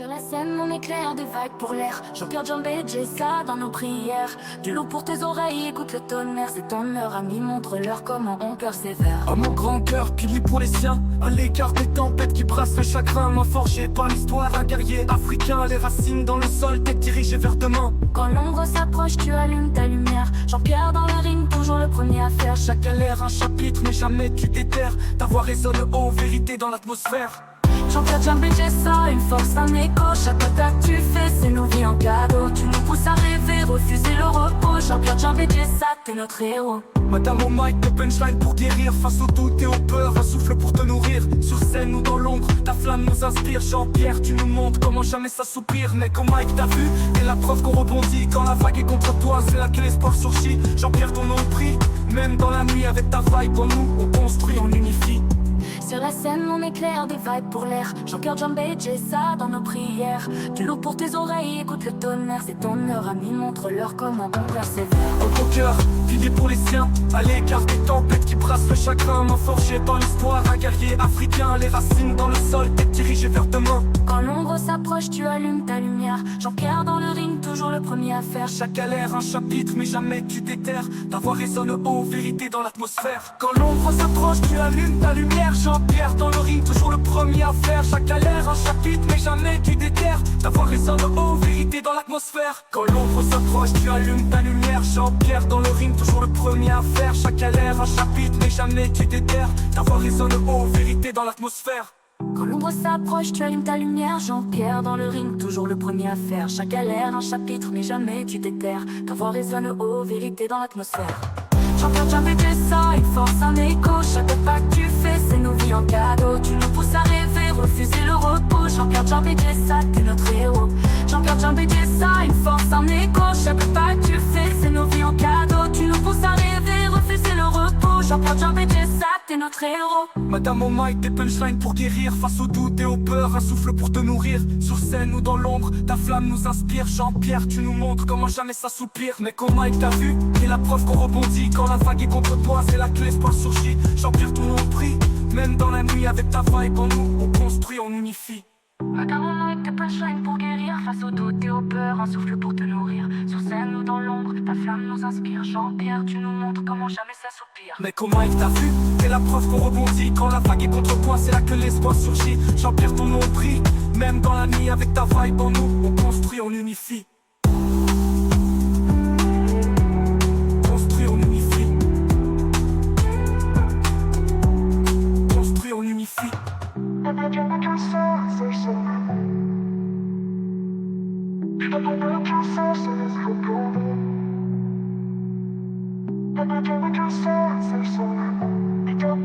Sur la scène, on éclaire des vagues pour l'air. Jean-Pierre, Jambé, Jessa dans nos prières. Du loup pour tes oreilles, écoute le tonnerre. C'est ton heure, ami, montre-leur comment on persévère. À mon grand cœur, pilier pour les siens. À l'écart des tempêtes qui brassent le chagrin. Main forgée par l'histoire, un guerrier africain. Les racines dans le sol, tête dirigée vers demain. Quand l'ombre s'approche, tu allumes ta lumière. Jean-Pierre dans le ring, toujours le premier à faire. Chaque galère, un chapitre, mais jamais tu t'éterres. Ta voix résonne haut, vérité dans l'atmosphère. Jean-Pierre, Jambé, Jessa, une force, un écho. Chaque attaque tu fais, c'est nos vies en cadeau. Tu nous pousses à rêver, refuser le repos. Jean-Pierre, Jambé, Jessa, t'es notre héros. Madame au mic, des punchlines pour guérir. Face au doute et aux peurs, un souffle pour te nourrir. Sur scène ou dans l'ombre, ta flamme nous inspire. Jean-Pierre, tu nous montres comment jamais ça soupire. Mec au mic, t'as vu, t'es la preuve qu'on rebondit. Quand la vague est contre toi, c'est là que l'espoir surgit. Jean-Pierre, ton nom prie, même dans la nuit avec ta vibe. En nous, on construit, on unifie. Sur la scène, on éclaire des vagues pour l'air. Jean-Pierre, Jambé, Jessa dans nos prières. Du loup pour tes oreilles, écoute le tonnerre. C'est ton heure, ami, montre-leur comment on persévère. Au beau cœur, pilier pour les siens. À l'écart des tempêtes qui brassent le chagrin. Main forgée par l'histoire, un guerrier africain. Les racines dans le sol, tête dirigée vers demain. Quand l'ombre s'approche, tu allumes ta lumière. Jean-Pierre dans le ring, toujours le premier à faire. Chaque galère, un chapitre, mais jamais tu t'éterres. Ta voix résonne haut, vérité dans l'atmosphère. Quand l'ombre s'approche, tu allumes ta lumière. Jean-Pierre dans le ring, toujours le premier à faire. Chaque galère, un chapitre, mais jamais tu t'éterres. Ta voix résonne haut, vérité dans l'atmosphère. Quand l'ombre s'approche, tu allumes ta lumière. Jean-Pierre dans le ring, toujours le premier à faire. Chaque galère, un chapitre, mais jamais tu t'éterres. Ta voix résonne haut, vérité dans l'atmosphère. Quand l'ombre s'approche, tu allumes ta lumière. Jean-Pierre dans le ring, toujours le premier à faire. Chaque galère, un chapitre, mais jamais tu t'éterres. Ta voix résonne haut, vérité dans l'atmosphère. Jean-Pierre, Jambé, Jessa, une force, un écho. Chaque pas que tu fais, c'est nos vies en cadeau. Tu nous pousses à rêver, refuser le repos. Jean-Pierre, Jambé, Jessa, t'es notre héros. Jean-Pierre, Jambé, Jessa, une force, un écho. Chaque pas que tu fais, c'est nos vies en cadeau. Tu nous pousses à rêver, refuser le repos. Jean-Pierre, Jambé, Jessa, t'es notre héros. Madame au mic, des punchlines pour guérir. Face au doute et aux peurs, un souffle pour te nourrir. Sur scène ou dans l'ombre, ta flamme nous inspire. Jean-Pierre, tu nous montres comment jamais ça soupire. Mec au mic, t'as vu, t'es la preuve qu'on rebondit. Quand la vague est contre toi, c'est là que l'espoir surgit. Jean-Pierre, ton nom prie, même dans la nuit avec ta vibe. En nous, on construit, on unifie. Madame au mic, des punchlines pour guérir. Face au doute et aux peurs, un souffle pour te nourrir. Sur scène ou dans l'ombre, ta flamme nous inspire. Jean-Pierre, tu nous montres comment jamais ça soupire. Mec au mic, t'as vu, t'es la preuve qu'on rebondit. Quand la vague est contre toi, c'est là que l'espoir surgit. Jean-Pierre, ton nom prie, même dans la nuit avec ta vibe. En nous, on construit, on unifie. Construit, on unifie. Construit, on unifie. Don't